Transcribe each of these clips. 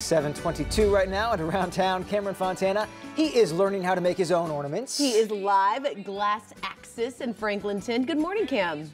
722 right now and around town. Cameron Fontana, he is learning how to make his own ornaments. He is live at GlassAxis in Franklinton. Good morning, Cam.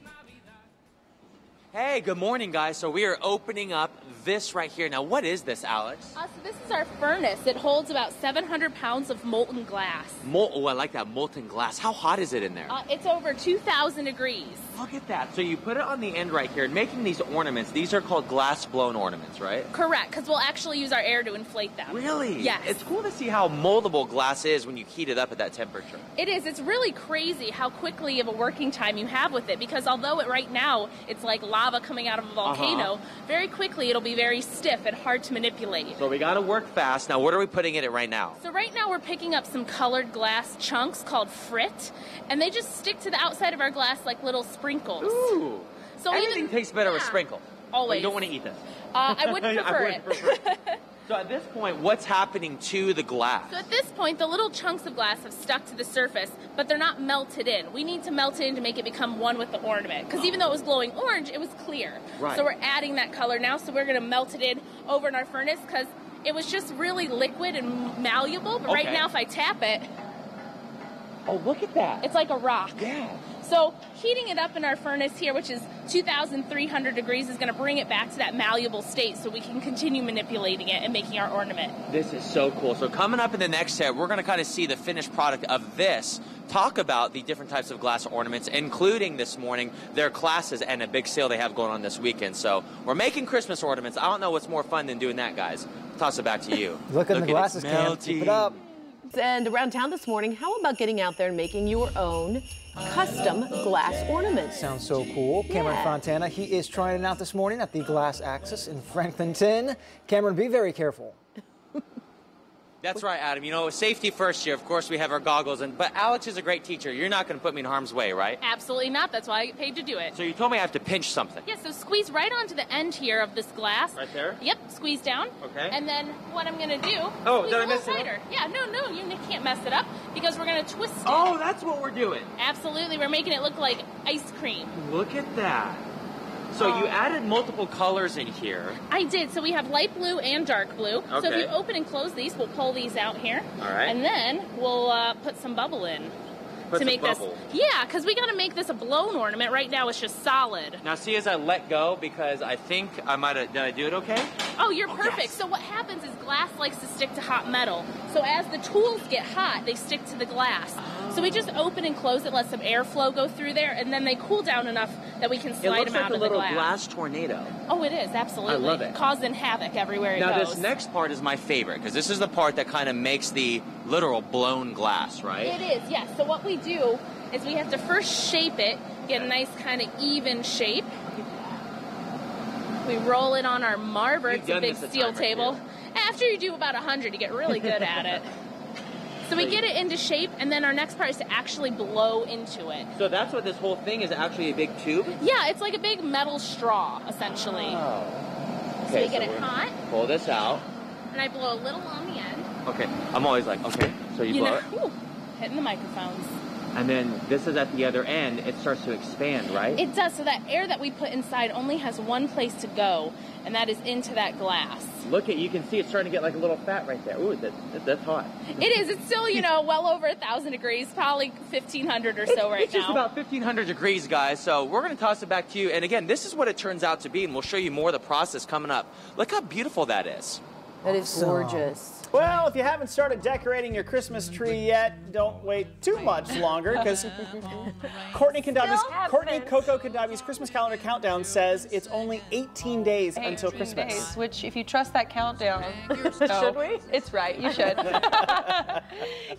Hey, good morning, guys. So we are opening up this right here. Now, what is this, Alex? So this is our furnace. It holds about 700 pounds of molten glass. Oh, I like that, molten glass. How hot is it in there? It's over 2,000 degrees. Look at that. So you put it on the end right here. And making these ornaments, these are called glass-blown ornaments, right? Correct, because we'll actually use our air to inflate them. Really? Yes. It's cool to see how moldable glass is when you heat it up at that temperature. It is. It's really crazy how quickly of a working time you have with it, because although right now it's like lava coming out of a volcano, very quickly it'll be very stiff and hard to manipulate. So we got to work fast. Now, what are we putting in it right now? So right now we're picking up some colored glass chunks called frit, and they just stick to the outside of our glass like little sprinkles. Ooh. So anything tastes better with sprinkle. Always. But you don't want to eat this. I would prefer it. So at this point, what's happening to the glass? So at this point, the little chunks of glass have stuck to the surface, but they're not melted in. We need to melt it in to make it become one with the ornament. Because even though it was glowing orange, it was clear. Right. So we're adding that color now, so we're going to melt it in over in our furnace, because it was just really liquid and malleable. But right now, if I tap it... Oh, look at that. It's like a rock. Yeah. So heating it up in our furnace here, which is 2,300 degrees, is going to bring it back to that malleable state so we can continue manipulating it and making our ornament. This is so cool. So coming up in the next step, we're going to kind of see the finished product of this, talk about the different types of glass ornaments, including this morning their classes and a big sale they have going on this weekend. So we're making Christmas ornaments. I don't know what's more fun than doing that, guys. I'll toss it back to you. Look at the glasses, Cam. Keep it up. And around town this morning, how about getting out there and making your own custom glass ornaments? Sounds so cool. Cameron Fontana, he is trying it out this morning at the GlassAxis in Franklinton. Cameron, be very careful. That's right, Adam. You know, safety first here. Of course, we have our goggles. But Alex is a great teacher. You're not going to put me in harm's way, right? Absolutely not. That's why I get paid to do it. So you told me I have to pinch something. Yeah, so squeeze right onto the end here of this glass. Right there? Yep, squeeze down. Okay. And then what I'm going to do... Oh, did I mess mess it up? Yeah, no, you can't mess it up because we're going to twist it. Oh, that's what we're doing. Absolutely. We're making it look like ice cream. Look at that. So you added multiple colors in here. I did. So we have light blue and dark blue. Okay. So if you open and close these, we'll pull these out here. All right. And then we'll put some bubble in. To make this, yeah, because we got to make this a blown ornament. Right now it's just solid. Now see, as I let go, because I think I might have, did I do it okay? Oh, you're perfect. Yes. So what happens is glass likes to stick to hot metal. So as the tools get hot, they stick to the glass. So we just open and close it, let some airflow go through there, and then they cool down enough that we can slide them out of the glass. It looks like a little glass tornado. Oh, it is, absolutely. I love it. Causing havoc everywhere it goes. Now this next part is my favorite, because this is the part that kind of makes the literal blown glass, right? It is, yes. So what we do is we have to first shape it, get a nice kind of even shape. We roll it on our marber. It's a big steel table. After you do about 100, you get really good at it. So we get it into shape, and then our next part is to actually blow into it. So that's what this whole thing is, actually a big tube? Yeah, it's like a big metal straw, essentially. Oh. Okay, so we get it hot. Pull this out. And I blow a little on the end. Okay, I'm always like, okay, so you blow it. Ooh, hitting the microphones. And then this is at the other end, it starts to expand, right? It does, so that air that we put inside only has one place to go, and that is into that glass. Look at, you can see it's starting to get like a little fat right there. Ooh, that's hot. It is, it's still, you know, well over 1,000 degrees, probably 1,500 or so right now. It's just about 1,500 degrees, guys, so we're going to toss it back to you. And again, this is what it turns out to be, and we'll show you more of the process coming up. Look how beautiful that is. That is gorgeous. Well, if you haven't started decorating your Christmas tree yet, don't wait too much longer, because Courtney Coco Kandabi's Christmas calendar countdown says it's only 18 days until Christmas. Days, which, if you trust that countdown, should we? It's right, you should.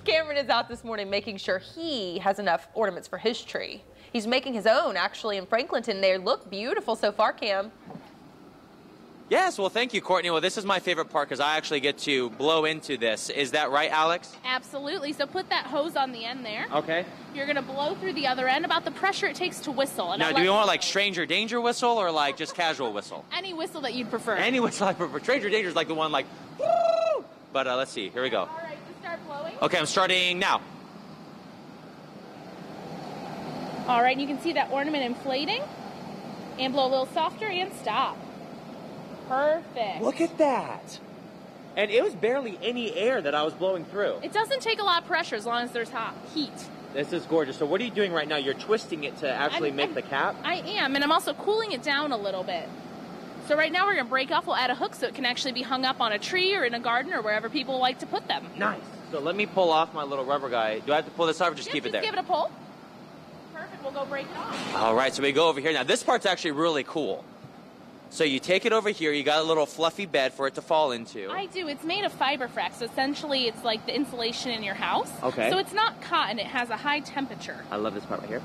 Cameron is out this morning making sure he has enough ornaments for his tree. He's making his own, actually, in Franklinton. They look beautiful so far, Cam. Yes, well, thank you, Courtney. Well, this is my favorite part because I actually get to blow into this. Is that right, Alex? Absolutely. So put that hose on the end there. Okay. You're going to blow through the other end about the pressure it takes to whistle. And now, do you want like stranger danger whistle or like just casual whistle? Any whistle that you'd prefer. Any whistle I prefer. Stranger danger is like the one like, woo! But let's see. Here we go. All right, so start blowing. Okay, I'm starting now. All right, you can see that ornament inflating. And blow a little softer and stop. Perfect. Look at that. And it was barely any air that I was blowing through. It doesn't take a lot of pressure as long as there's heat. This is gorgeous. So what are you doing right now? You're twisting it to actually make the cap? I am, and I'm also cooling it down a little bit. So right now we're going to break off. We'll add a hook so it can actually be hung up on a tree or in a garden or wherever people like to put them. Nice. So let me pull off my little rubber guy. Do I have to pull this off or just keep it there? Just give it a pull. Perfect. We'll go break it off. All right, so we go over here. Now this part's actually really cool. So you take it over here, you got a little fluffy bed for it to fall into. I do. It's made of fiber frax, so essentially it's like the insulation in your house. Okay. So it's not cotton, it has a high temperature. I love this part right here.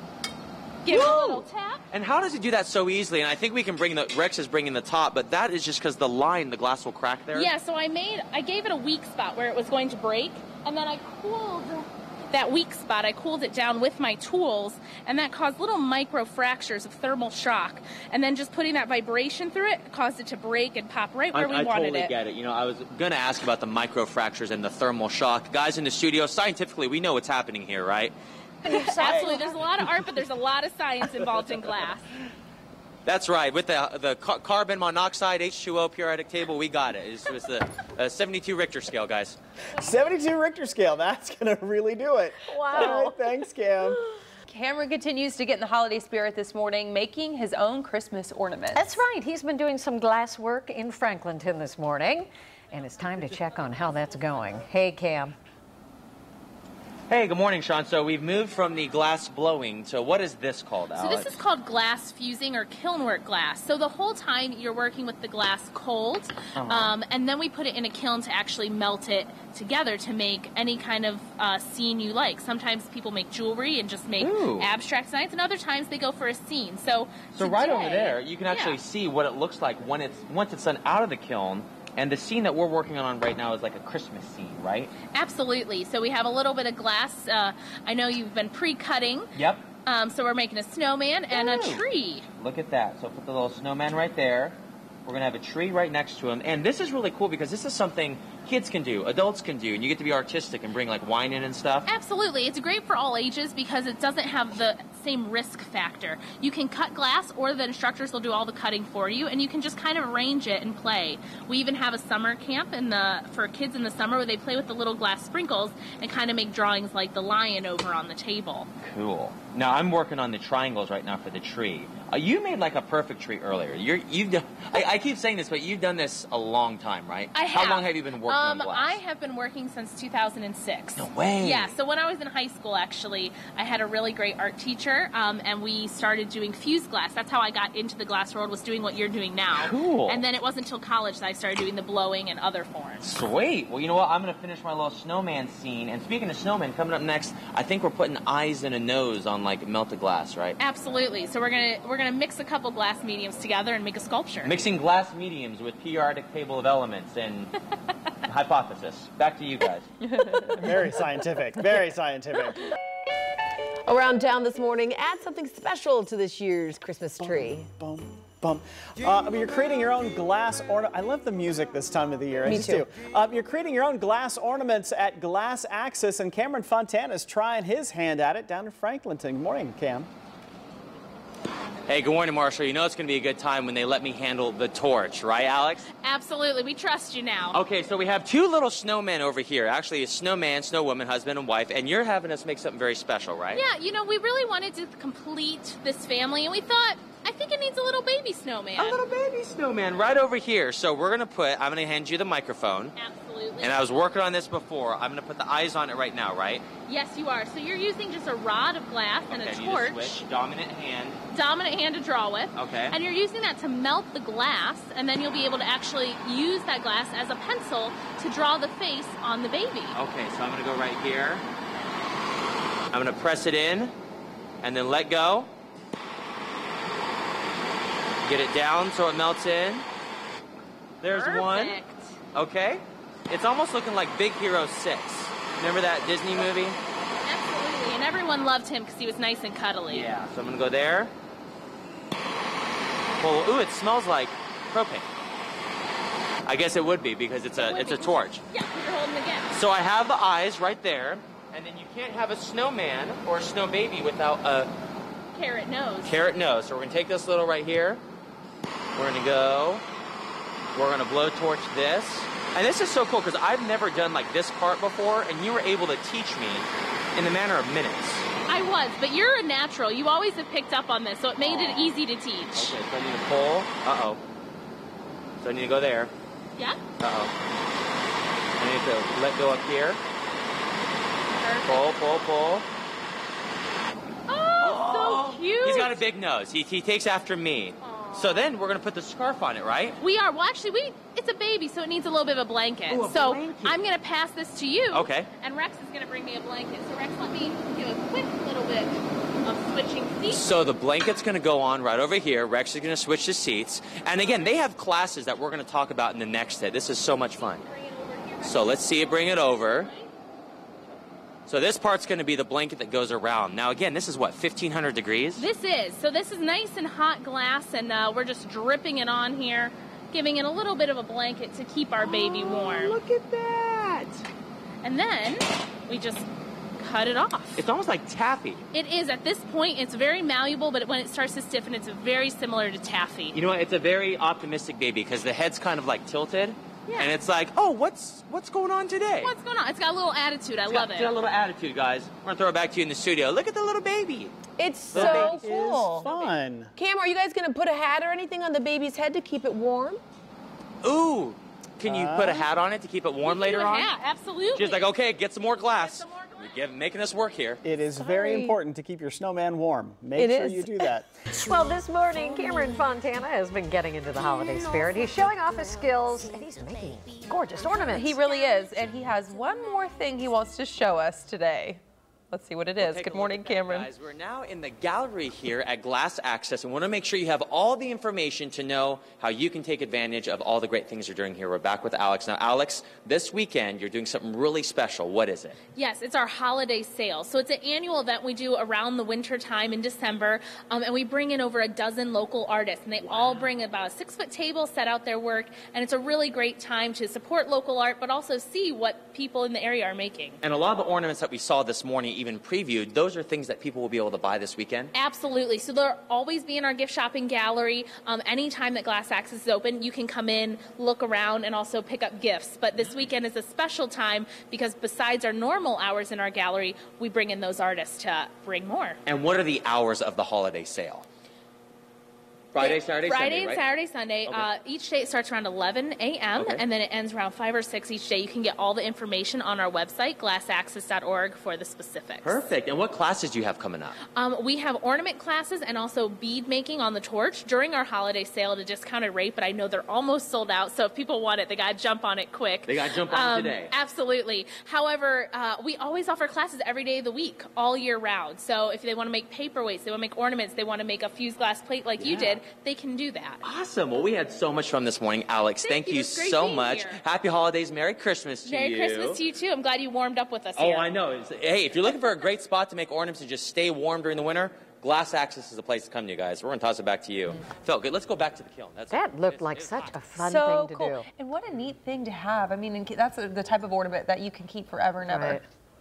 Give it a little tap. And how does it do that so easily? And I think we can bring Rex is bringing the top, but that is just because the glass will crack there? Yeah, so I gave it a weak spot where it was going to break, and then I cooled that weak spot. I cooled it down with my tools, and that caused little micro fractures of thermal shock. And then just putting that vibration through it caused it to break and pop right where we wanted it. I totally get it. You know, I was going to ask about the micro fractures and the thermal shock. Guys in the studio, scientifically, we know what's happening here, right? Absolutely. There's a lot of art, but there's a lot of science involved in glass. That's right. With the carbon monoxide H2O periodic table, we got it. It was the 72 Richter scale, guys. 72 Richter scale. That's going to really do it. Wow. All right, thanks, Cam. Cameron continues to get in the holiday spirit this morning, making his own Christmas ornaments. That's right. He's been doing some glass work in Franklinton this morning, and it's time to check on how that's going. Hey, Cam. Hey, good morning, Sean. So we've moved from the glass blowing to what is this called, Alex? So this is called glass fusing or kiln work glass. So the whole time you're working with the glass cold, and then we put it in a kiln to actually melt it together to make any kind of scene you like. Sometimes people make jewelry and just make abstract designs, and other times they go for a scene. So right over there, you can actually see what it looks like once it's done out of the kiln. And the scene that we're working on right now is like a Christmas scene, right? Absolutely. So we have a little bit of glass. I know you've been pre-cutting. Yep. So we're making a snowman and a tree. Look at that. So put the little snowman right there. We're going to have a tree right next to him. And this is really cool because this is something kids can do, adults can do, and you get to be artistic and bring like wine in and stuff. Absolutely. It's great for all ages because it doesn't have the same risk factor. You can cut glass, or the instructors will do all the cutting for you, and you can just kind of arrange it and play. We even have a summer camp for kids in the summer where they play with the little glass sprinkles and kind of make drawings like the lion over on the table. Cool. Now I'm working on the triangles right now for the tree. You made like a perfect tree earlier. I keep saying this, but you've done this a long time, right? I have. How long have you been working on glass? I have been working since 2006. No way. Yeah, so when I was in high school, actually, I had a really great art teacher, and we started doing fused glass. That's how I got into the glass world, was doing what you're doing now. Cool. And then it wasn't until college that I started doing the blowing and other forms. Sweet. Well, you know what? I'm going to finish my little snowman scene. And speaking of snowman, coming up next, I think we're putting eyes and a nose on like melted glass, right? Absolutely. So we're gonna mix a couple glass mediums together and make a sculpture. Mixing glass mediums with periodic table of elements and hypothesis. Back to you guys. Very scientific. Very scientific. Around town this morning, add something special to this year's Christmas tree. You're creating your own glass ornament. I love the music this time of the year. Me too. You're creating your own glass ornaments at GlassAxis, and Cameron Fontana's trying his hand at it down in Franklinton. Good morning, Cam. Hey, good morning, Marshall. You know it's going to be a good time when they let me handle the torch, right, Alex? Absolutely. We trust you now. Okay, so we have two little snowmen over here. Actually, a snowman, snowwoman, husband and wife, and you're having us make something very special, right? Yeah, you know, we really wanted to complete this family, and we thought, I think it needs a little baby snowman. A little baby snowman right over here. So we're going to I'm going to hand you the microphone. Absolutely. And I was working on this before. I'm going to put the eyes on it right now, right? Yes, you are. So you're using just a rod of glass and a torch. Switch. Dominant hand. Dominant hand to draw with. Okay. And you're using that to melt the glass, and then you'll be able to actually use that glass as a pencil to draw the face on the baby. Okay, so I'm going to go right here. I'm going to press it in and then let go. Get it down so it melts in. There's Perfect. one. Okay. It's almost looking like Big Hero 6. Remember that Disney movie? Absolutely. And everyone loved him because he was nice and cuddly. Yeah. So I'm going to go there. Well, ooh, it smells like propane. I guess it would be because it's a torch. Yeah, you're holding the gas. So I have the eyes right there. And then you can't have a snowman or a snow baby without a carrot nose. Carrot nose. So we're going to take this little right here. We're going to go. We're going to blow torch this. And this is so cool because I've never done like this part before, and you were able to teach me in the matter of minutes. I was, but you're a natural. You always have picked up on this, so it made it easy to teach. Okay, so I need to pull. Uh-oh. So I need to go there. Yeah? Uh-oh. I need to let go up here. Perfect. Pull. Oh, so cute. He's got a big nose. He takes after me. Aww. So then we're going to put the scarf on it, right? We are. Well, actually, it's a baby, so it needs a little bit of a blanket. Ooh, a so blanket. I'm going to pass this to you. Okay. And Rex is going to bring me a blanket. So Rex, let me give a quick little bit of switching seats. So the blanket's going to go on right over here. Rex is going to switch the seats. And again, they have classes that we're going to talk about in the next day. This is so much fun. So let's see it bring it over. So this part's going to be the blanket that goes around. Now again, this is what, 1,500 degrees? This is. So this is nice and hot glass, and we're just dripping it on here, giving it a little bit of a blanket to keep our baby warm. Look at that. And then we just cut it off. It's almost like taffy. It is. At this point, it's very malleable, but when it starts to stiffen, it's very similar to taffy. You know what? It's a very optimistic baby because the head's kind of like tilted. Yeah. And it's like, oh, what's going on today? What's going on? It's got a little attitude. I love it. It's got a little attitude, guys. We're going to throw it back to you in the studio. Look at the little baby. It's so It's cool. fun. Cam, are you guys going to put a hat or anything on the baby's head to keep it warm? Ooh. Can you put a hat on it to keep it warm later on? Yeah, absolutely. She's like, okay, get some more glass. Get some more glass. We're making us work here. It is very important to keep your snowman warm. Make sure you do that. Well, this morning, Cameron Fontana has been getting into the holiday spirit. He's showing off his skills, and he's making gorgeous ornaments. He really is, and he has one more thing he wants to show us today. Let's see what it is. Take Good a morning, look at that, Cameron. guys. We're now in the gallery here at Glass Access, and want to make sure you have all the information to know how you can take advantage of all the great things you're doing here. We're back with Alex. Now, Alex, this weekend you're doing something really special. What is it? Yes, it's our holiday sale. So it's an annual event we do around the winter time in December, and we bring in over a dozen local artists, and they all bring about a 6-foot table, set out their work, and it's a really great time to support local art, but also see what people in the area are making. And a lot of the ornaments that we saw this morning, even previewed, those are things that people will be able to buy this weekend? Absolutely. So they'll always be in our gift shopping gallery. Anytime that Glass Access is open, you can come in, look around, and also pick up gifts. But this weekend is a special time because besides our normal hours in our gallery, we bring in those artists to bring more. And what are the hours of the holiday sale? Friday, Saturday, Sunday, Friday and right? Saturday, Sunday. Okay. Each day it starts around 11 a.m. Okay. and then it ends around 5 or 6 each day. You can get all the information on our website, glassaxis.org, for the specifics. Perfect. And what classes do you have coming up? We have ornament classes and also bead making on the torch during our holiday sale at a discounted rate, but I know they're almost sold out, so if people want it, they got to jump on it quick. They got to jump on it today. Absolutely. However, we always offer classes every day of the week, all year round. So if they want to make paperweights, they want to make ornaments, they want to make a fused glass plate like you did, they can do that. Awesome. Well, we had so much fun this morning. Alex, thank you It's great so being much. here. Happy holidays. Merry Christmas to you. Merry Christmas to you, too. I'm glad you warmed up with us Oh, here. I know. Hey, if you're looking for a great spot to make ornaments and just stay warm during the winter, Glass Access is the place to come to, you guys. We're going to toss it back to you. Phil, good. Let's go back to the kiln. That looked like such a fun So thing to cool. do. And what a neat thing to have. I mean, that's the type of ornament that you can keep forever and ever. Right.